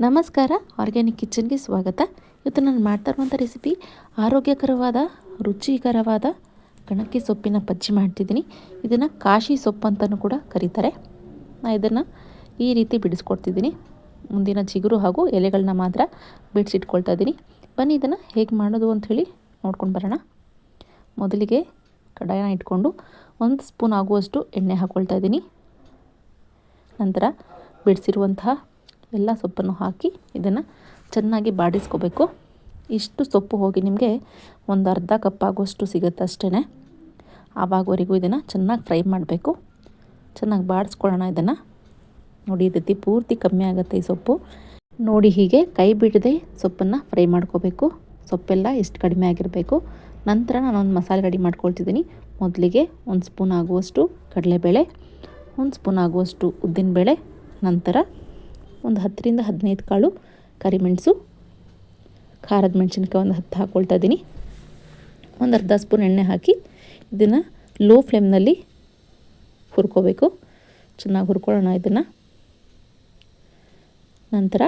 ನಮಸ್ಕಾರ, ಆರ್ಗ್ಯಾನಿಕ್ ಕಿಚನ್ಗೆ ಸ್ವಾಗತ. ಇವತ್ತು ನಾನು ಮಾಡ್ತಾ ಇರುವಂಥ ರೆಸಿಪಿ ಆರೋಗ್ಯಕರವಾದ ರುಚಿಕರವಾದ ಗಣಕೆ ಸೊಪ್ಪಿನ ಬಜ್ಜಿ ಮಾಡ್ತಿದ್ದೀನಿ. ಇದನ್ನು ಕಾಶಿ ಸೊಪ್ಪು ಅಂತಲೂ ಕೂಡ ಕರೀತಾರೆ. ನಾನು ಇದನ್ನು ಈ ರೀತಿ ಬಿಡಿಸ್ಕೊಡ್ತಿದ್ದೀನಿ. ಮುಂದಿನ ಚಿಗುರು ಹಾಗೂ ಎಲೆಗಳನ್ನ ಮಾತ್ರ ಬಿಡಿಸಿಟ್ಕೊಳ್ತಾ ಇದ್ದೀನಿ. ಬನ್ನಿ ಇದನ್ನು ಹೇಗೆ ಮಾಡೋದು ಅಂಥೇಳಿ ನೋಡ್ಕೊಂಡು ಬರೋಣ. ಮೊದಲಿಗೆ ಕಡಾಯನ ಇಟ್ಕೊಂಡು 1 ಸ್ಪೂನ್ ಆಗುವಷ್ಟು ಎಣ್ಣೆ ಹಾಕ್ಕೊಳ್ತಾ ಇದ್ದೀನಿ. ನಂತರ ಬಿಡಿಸಿರುವಂತಹ ಎಲ್ಲ ಸೊಪ್ಪನ್ನು ಹಾಕಿ ಇದನ್ನು ಚೆನ್ನಾಗಿ ಬಾಡಿಸ್ಕೋಬೇಕು. ಇಷ್ಟು ಸೊಪ್ಪು ಹೋಗಿ ನಿಮಗೆ ಒಂದು ಅರ್ಧ ಕಪ್ ಆಗುವಷ್ಟು ಸಿಗುತ್ತೆ ಅಷ್ಟೇ. ಆವಾಗವರೆಗೂ ಇದನ್ನು ಚೆನ್ನಾಗಿ ಫ್ರೈ ಮಾಡಬೇಕು. ಚೆನ್ನಾಗಿ ಬಾಡಿಸ್ಕೊಳ್ಳೋಣ. ಇದನ್ನು ನೋಡಿ, ಈ ರೀತಿ ಪೂರ್ತಿ ಕಮ್ಮಿ ಆಗುತ್ತೆ ಈ ಸೊಪ್ಪು. ನೋಡಿ, ಹೀಗೆ ಕೈ ಬಿಡದೆ ಸೊಪ್ಪನ್ನು ಫ್ರೈ ಮಾಡ್ಕೋಬೇಕು. ಸೊಪ್ಪೆಲ್ಲ ಎಷ್ಟು ಕಡಿಮೆ ಆಗಿರಬೇಕು. ನಂತರ ನಾನೊಂದು ಮಸಾಲೆ ರೆಡಿ ಮಾಡ್ಕೊಳ್ತಿದ್ದೀನಿ. ಮೊದಲಿಗೆ 1 ಸ್ಪೂನ್ ಆಗುವಷ್ಟು ಕಡಲೆಬೇಳೆ, 1 ಸ್ಪೂನ್ ಆಗುವಷ್ಟು ಉದ್ದಿನಬೇಳೆ, ನಂತರ ಒಂದು 10ರಿಂದ 15 ಕಾಳು ಕರಿಮೆಣಸು, ಖಾರದ ಮೆಣಸಿನ್ಕಾಯಿ ಒಂದು 10 ಹಾಕ್ಕೊಳ್ತಾ ಇದ್ದೀನಿ. ಒಂದು ಅರ್ಧ ಸ್ಪೂನ್ ಎಣ್ಣೆ ಹಾಕಿ ಇದನ್ನು ಲೋ ಫ್ಲೇಮ್ನಲ್ಲಿ ಹುರ್ಕೋಬೇಕು. ಚೆನ್ನಾಗಿ ಹುರ್ಕೊಳ್ಳೋಣ ಇದನ್ನು. ನಂತರ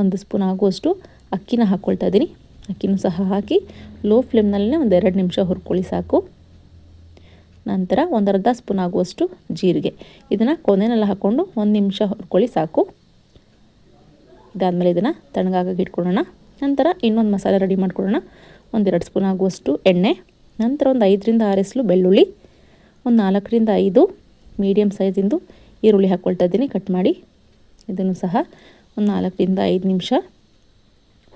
1 ಸ್ಪೂನ್ ಆಗುವಷ್ಟು ಅಕ್ಕಿನ ಹಾಕ್ಕೊಳ್ತಾ ಇದ್ದೀನಿ. ಅಕ್ಕಿನೂ ಸಹ ಹಾಕಿ ಲೋ ಫ್ಲೇಮ್ನಲ್ಲೇ ಒಂದು 2 ನಿಮಿಷ ಹುರ್ಕೊಳ್ಳಿ ಸಾಕು. ನಂತರ ಒಂದು ಅರ್ಧ ಸ್ಪೂನ್ ಆಗುವಷ್ಟು ಜೀರಿಗೆ, ಇದನ್ನು ಕೊನೆಯಲ್ಲಿ ಹಾಕ್ಕೊಂಡು 1 ನಿಮಿಷ ಹುರ್ಕೊಳ್ಳಿ ಸಾಕು. ಇದಾದಮೇಲೆ ಇದನ್ನು ತಣ್ಣಗಾಗಕ್ಕೆ ಇಟ್ಕೊಳ್ಳೋಣ. ನಂತರ ಇನ್ನೊಂದು ಮಸಾಲೆ ರೆಡಿ ಮಾಡ್ಕೊಳ್ಳೋಣ. 1-2 ಸ್ಪೂನ್ ಆಗುವಷ್ಟು ಎಣ್ಣೆ, ನಂತರ ಒಂದು 5ರಿಂದ 6 ಎಸಳು ಬೆಳ್ಳುಳ್ಳಿ, ಒಂದು 4ರಿಂದ 5 ಮೀಡಿಯಮ್ ಸೈಜಿಂದು ಈರುಳ್ಳಿ ಹಾಕ್ಕೊಳ್ತಾ ಇದ್ದೀನಿ ಕಟ್ ಮಾಡಿ. ಇದನ್ನು ಸಹ ಒಂದು 4ರಿಂದ 5 ನಿಮಿಷ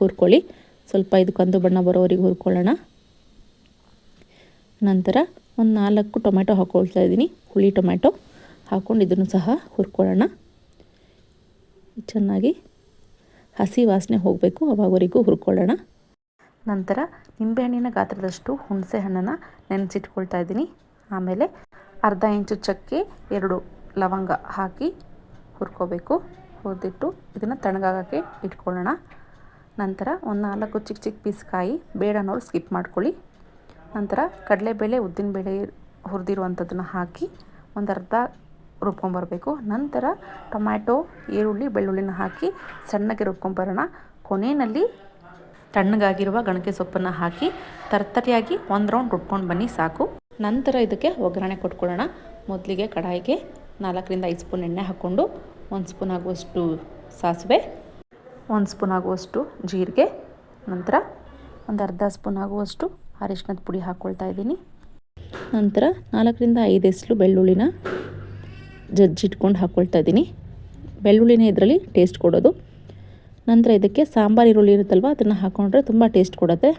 ಹುರ್ಕೊಳ್ಳಿ. ಸ್ವಲ್ಪ ಇದು ಕಂದು ಬಣ್ಣ ಬರೋವರೆಗೂ ಹುರ್ಕೊಳ್ಳೋಣ. ನಂತರ ಒಂದು 4 ಟೊಮೆಟೊ ಹಾಕ್ಕೊಳ್ತಾ ಇದ್ದೀನಿ. ಹುಳಿ ಟೊಮೆಟೊ ಹಾಕ್ಕೊಂಡು ಇದನ್ನು ಸಹ ಹುರ್ಕೊಳ್ಳೋಣ. ಚೆನ್ನಾಗಿ ಹಸಿ ವಾಸನೆ ಹೋಗಬೇಕು, ಅವಾಗವರೆಗೂ ಹುರ್ಕೊಳ್ಳೋಣ. ನಂತರ ನಿಂಬೆಹಣ್ಣಿನ ಗಾತ್ರದಷ್ಟು ಹುಣಸೆ ಹಣ್ಣನ್ನು ನೆನೆಸಿಟ್ಕೊಳ್ತಾ ಇದ್ದೀನಿ. ಆಮೇಲೆ ಅರ್ಧ ಇಂಚು ಚಕ್ಕೆ, 2 ಲವಂಗ ಹಾಕಿ ಹುರ್ಕೋಬೇಕು. ಹುರಿದಿಟ್ಟು ಇದನ್ನು ತಣ್ಣಗಾಗೋಕ್ಕೆ ಇಟ್ಕೊಳ್ಳೋಣ. ನಂತರ ಒಂದು 4 ಚಿಕ್ಕ ಚಿಕ್ಕ ಪೀಸ್ ಕಾಯಿ, ಬೇಡ ಅನ್ನೋರು ಸ್ಕಿಪ್ ಮಾಡ್ಕೊಳ್ಳಿ. ನಂತರ ಕಡಲೆಬೇಳೆ, ಉದ್ದಿನಬೇಳೆ ಹುರಿದಿರುವಂಥದ್ದನ್ನು ಹಾಕಿ ಒಂದು ಅರ್ಧ ರುಬ್ಕೊಂಬರಬೇಕು. ನಂತರ ಟೊಮ್ಯಾಟೊ, ಈರುಳ್ಳಿ, ಬೆಳ್ಳುಳ್ಳಿನ ಹಾಕಿ ಸಣ್ಣಗೆ ರುಬ್ಕೊಂಬರೋಣ. ಕೊನೆಯಲ್ಲಿ ತಣ್ಣಗಾಗಿರುವ ಗಣಕೆ ಸೊಪ್ಪನ್ನು ಹಾಕಿ ತರ್ತರಿಯಾಗಿ 1 ರೌಂಡ್ ರುಬ್ಕೊಂಡು ಬನ್ನಿ ಸಾಕು. ನಂತರ ಇದಕ್ಕೆ ಒಗ್ಗರಣೆ ಕೊಟ್ಕೊಳ್ಳೋಣ. ಮೊದಲಿಗೆ ಕಡಾಯಿಗೆ 4ರಿಂದ 5 ಸ್ಪೂನ್ ಎಣ್ಣೆ ಹಾಕ್ಕೊಂಡು 1 ಸ್ಪೂನ್ ಆಗುವಷ್ಟು ಸಾಸಿವೆ, 1 ಸ್ಪೂನ್ ಆಗುವಷ್ಟು ಜೀರಿಗೆ, ನಂತರ ಒಂದು ಅರ್ಧ ಸ್ಪೂನ್ ಆಗುವಷ್ಟು ಅರಿಶಿಣದ ಪುಡಿ ಹಾಕ್ಕೊಳ್ತಾ ಇದ್ದೀನಿ. ನಂತರ 4ರಿಂದ 5 ಎಸಳು ಬೆಳ್ಳುಳ್ಳಿನ ಜಜ್ಜಿಟ್ಕೊಂಡು ಹಾಕ್ಕೊಳ್ತಾ ಇದ್ದೀನಿ. ಬೆಳ್ಳುಳ್ಳಿನೇ ಇದರಲ್ಲಿ ಟೇಸ್ಟ್ ಕೊಡೋದು. ನಂತರ ಇದಕ್ಕೆ ಸಾಂಬಾರು ಈರುಳ್ಳಿ ಇರುತ್ತಲ್ವ, ಅದನ್ನು ಹಾಕ್ಕೊಂಡ್ರೆ ತುಂಬ ಟೇಸ್ಟ್ ಕೊಡುತ್ತೆ.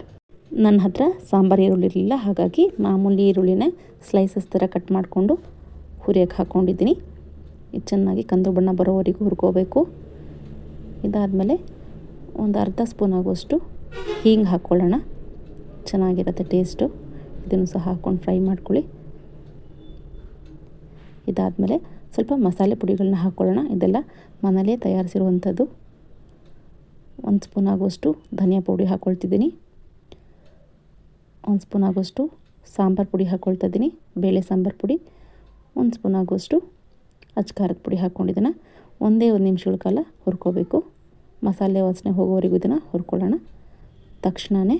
ನನ್ನ ಹತ್ರ ಸಾಂಬಾರು ಈರುಳ್ಳಿ ಇರಲಿಲ್ಲ, ಹಾಗಾಗಿ ಮಾಮೂಲಿ ಈರುಳ್ಳಿನೇ ಸ್ಲೈಸಸ್ ಥರ ಕಟ್ ಮಾಡಿಕೊಂಡು ಹುರಿಯೋಕ್ಕೆ ಹಾಕ್ಕೊಂಡಿದ್ದೀನಿ. ಇದು ಚೆನ್ನಾಗಿ ಕಂದು ಬಣ್ಣ ಬರೋವರೆಗೂ ಹುರ್ಕೋಬೇಕು. ಇದಾದಮೇಲೆ ಒಂದು ಅರ್ಧ ಸ್ಪೂನ್ ಆಗುವಷ್ಟು ಹೀಂಗೆ ಹಾಕ್ಕೊಳ್ಳೋಣ. ಚೆನ್ನಾಗಿರುತ್ತೆ ಟೇಸ್ಟು. ಇದನ್ನು ಸಹ ಹಾಕ್ಕೊಂಡು ಫ್ರೈ ಮಾಡ್ಕೊಳ್ಳಿ. ಇದಾದಮೇಲೆ ಸ್ವಲ್ಪ ಮಸಾಲೆ ಪುಡಿಗಳನ್ನ ಹಾಕ್ಕೊಳ್ಳೋಣ. ಇದೆಲ್ಲ ಮನೇಲೇ ತಯಾರಿಸಿರುವಂಥದ್ದು. 1 ಸ್ಪೂನ್ ಆಗುವಷ್ಟು ಧನಿಯಾ ಪುಡಿ ಹಾಕ್ಕೊಳ್ತಿದ್ದೀನಿ. 1 ಸ್ಪೂನ್ ಆಗುವಷ್ಟು ಸಾಂಬಾರು ಪುಡಿ ಹಾಕ್ಕೊಳ್ತಾ ಇದ್ದೀನಿ, ಬೇಳೆ ಸಾಂಬಾರು ಪುಡಿ. 1 ಸ್ಪೂನ್ ಆಗುವಷ್ಟು ಅಚ್ಕಾರದ ಪುಡಿ ಹಾಕ್ಕೊಂಡಿದ್ದನ್ನು 1 ನಿಮಿಷಗಳ ಕಾಲ ಹುರ್ಕೋಬೇಕು. ಮಸಾಲೆ ವಾಸನೆ ಹೋಗೋವರೆಗೂ ಇದನ್ನು ಹುರ್ಕೊಳ್ಳೋಣ. ತಕ್ಷಣವೇ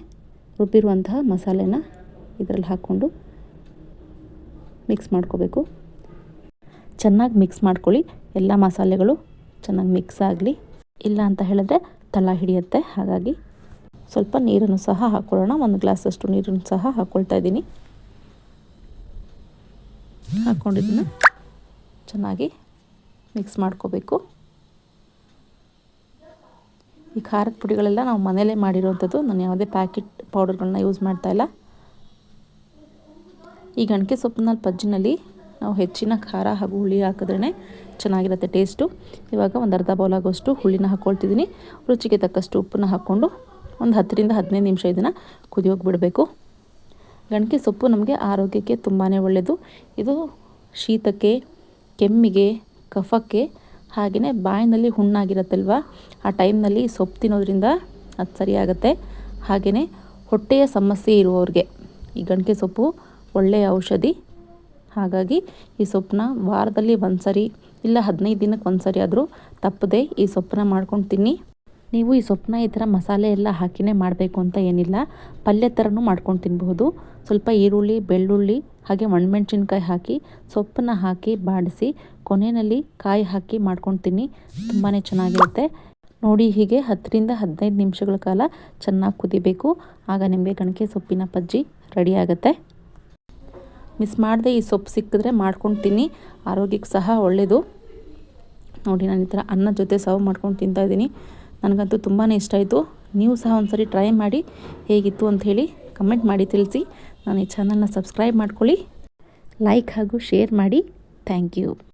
ರುಬ್ಬಿರುವಂತಹ ಮಸಾಲೆನ ಇದರಲ್ಲಿ ಹಾಕ್ಕೊಂಡು ಮಿಕ್ಸ್ ಮಾಡ್ಕೋಬೇಕು. ಚೆನ್ನಾಗಿ ಮಿಕ್ಸ್ ಮಾಡ್ಕೊಳ್ಳಿ. ಎಲ್ಲ ಮಸಾಲೆಗಳು ಚೆನ್ನಾಗಿ ಮಿಕ್ಸ್ ಆಗಲಿ. ಇಲ್ಲ ಅಂತ ಹೇಳಿದ್ರೆ ತಳ ಹಿಡಿಯುತ್ತೆ. ಹಾಗಾಗಿ ಸ್ವಲ್ಪ ನೀರನ್ನು ಸಹ ಹಾಕ್ಕೊಳ್ಳೋಣ. 1 ಗ್ಲಾಸಷ್ಟು ನೀರನ್ನು ಸಹ ಹಾಕ್ಕೊಳ್ತಾ ಇದ್ದೀನಿ. ಹಾಕ್ಕೊಂಡಿದ್ದನ್ನು ಚೆನ್ನಾಗಿ ಮಿಕ್ಸ್ ಮಾಡ್ಕೋಬೇಕು. ಈ ಖಾರದ ಪುಡಿಗಳೆಲ್ಲ ನಾವು ಮನೇಲೇ ಮಾಡಿರೋವಂಥದ್ದು. ನಾನು ಯಾವುದೇ ಪ್ಯಾಕೆಟ್ ಪೌಡರ್ಗಳನ್ನ ಯೂಸ್ ಮಾಡ್ತಾಯಿಲ್ಲ. ಈ ಗಣಕೆ ಸೊಪ್ಪಿನ ಬಜ್ಜಿನಲ್ಲಿ ನಾವು ಹೆಚ್ಚಿನ ಖಾರ ಹಾಗೂ ಹುಳಿ ಹಾಕಿದ್ರೇ ಚೆನ್ನಾಗಿರುತ್ತೆ ಟೇಸ್ಟು. ಇವಾಗ ಒಂದು ಅರ್ಧ ಬೌಲ್ ಆಗೋಷ್ಟು ಹುಳಿನ ಹಾಕ್ಕೊಳ್ತಿದ್ದೀನಿ. ರುಚಿಗೆ ತಕ್ಕಷ್ಟು ಉಪ್ಪನ್ನು ಹಾಕ್ಕೊಂಡು ಒಂದು 10ರಿಂದ 15 ನಿಮಿಷ ಇದನ್ನು ಕುದಿಯೋಕೆ ಬಿಡಬೇಕು. ಗಣಕೆ ಸೊಪ್ಪು ನಮಗೆ ಆರೋಗ್ಯಕ್ಕೆ ತುಂಬಾ ಒಳ್ಳೆಯದು. ಇದು ಶೀತಕ್ಕೆ, ಕೆಮ್ಮಿಗೆ, ಕಫಕ್ಕೆ, ಹಾಗೆಯೇ ಬಾಯಿನಲ್ಲಿ ಹುಣ್ಣಾಗಿರುತ್ತಲ್ವ, ಆ ಟೈಮ್ನಲ್ಲಿ ಸೊಪ್ಪು ತಿನ್ನೋದ್ರಿಂದ ಅದು ಸರಿಯಾಗುತ್ತೆ. ಹಾಗೆಯೇ ಹೊಟ್ಟೆಯ ಸಮಸ್ಯೆ ಇರುವವ್ರಿಗೆ ಈ ಗಣಕೆ ಸೊಪ್ಪು ಒಳ್ಳೆಯ ಔಷಧಿ. ಹಾಗಾಗಿ ಈ ಸೊಪ್ಪನ್ನ ವಾರದಲ್ಲಿ 1 ಸರಿ ಇಲ್ಲ 15 ದಿನಕ್ಕೆ ಒಂದು ಸರಿ ಆದರೂ ತಪ್ಪದೆ ಈ ಸೊಪ್ಪನ್ನ ಮಾಡ್ಕೊಂಡು ತಿನ್ನಿ. ನೀವು ಈ ಸೊಪ್ಪನ್ನ ಈ ಥರ ಮಸಾಲೆ ಎಲ್ಲ ಹಾಕಿನೇ ಮಾಡಬೇಕು ಅಂತ ಏನಿಲ್ಲ, ಪಲ್ಯ ಥರನೂ ಮಾಡ್ಕೊಂಡು ತಿನ್ನಬಹುದು. ಸ್ವಲ್ಪ ಈರುಳ್ಳಿ, ಬೆಳ್ಳುಳ್ಳಿ ಹಾಗೆ ಒಣಮೆಣ್ಸಿನ್ಕಾಯಿ ಹಾಕಿ ಸೊಪ್ಪನ್ನ ಹಾಕಿ ಬಾಡಿಸಿ ಕೊನೆಯಲ್ಲಿ ಕಾಯಿ ಹಾಕಿ ಮಾಡ್ಕೊಂಡು ತಿನ್ನಿ, ತುಂಬಾ ಚೆನ್ನಾಗಿರುತ್ತೆ. ನೋಡಿ, ಹೀಗೆ 10ರಿಂದ 15 ನಿಮಿಷಗಳ ಕಾಲ ಚೆನ್ನಾಗಿ ಕುದಿಬೇಕು. ಆಗ ನಿಮಗೆ ಗಣಕೆ ಸೊಪ್ಪಿನ ಬಜ್ಜಿ ರೆಡಿ ಆಗುತ್ತೆ. ಮಿಸ್ ಮಾಡದೆ ಈ ಸೊಪ್ಪು ಸಿಕ್ಕಿದ್ರೆ ಮಾಡ್ಕೊಂಡು ತಿನ್ನಿ, ಆರೋಗ್ಯಕ್ಕೆ ಸಹ ಒಳ್ಳೆಯದು. ನೋಡಿ, ನಾನು ಈ ಥರ ಅನ್ನದ ಜೊತೆ ಸರ್ವ್ ಮಾಡ್ಕೊಂಡು ತಿಂತಾಯಿದ್ದೀನಿ. ನನಗಂತೂ ತುಂಬಾ ಇಷ್ಟ ಆಯಿತು. ನೀವು ಸಹ ಒಂದ್ಸರಿ ಟ್ರೈ ಮಾಡಿ ಹೇಗಿತ್ತು ಅಂಥೇಳಿ ಕಮೆಂಟ್ ಮಾಡಿ ತಿಳಿಸಿ. ನಾನು ಈ ಚಾನಲ್ನ ಸಬ್ಸ್ಕ್ರೈಬ್ ಮಾಡ್ಕೊಳ್ಳಿ, ಲೈಕ್ ಹಾಗೂ ಶೇರ್ ಮಾಡಿ. Thank you.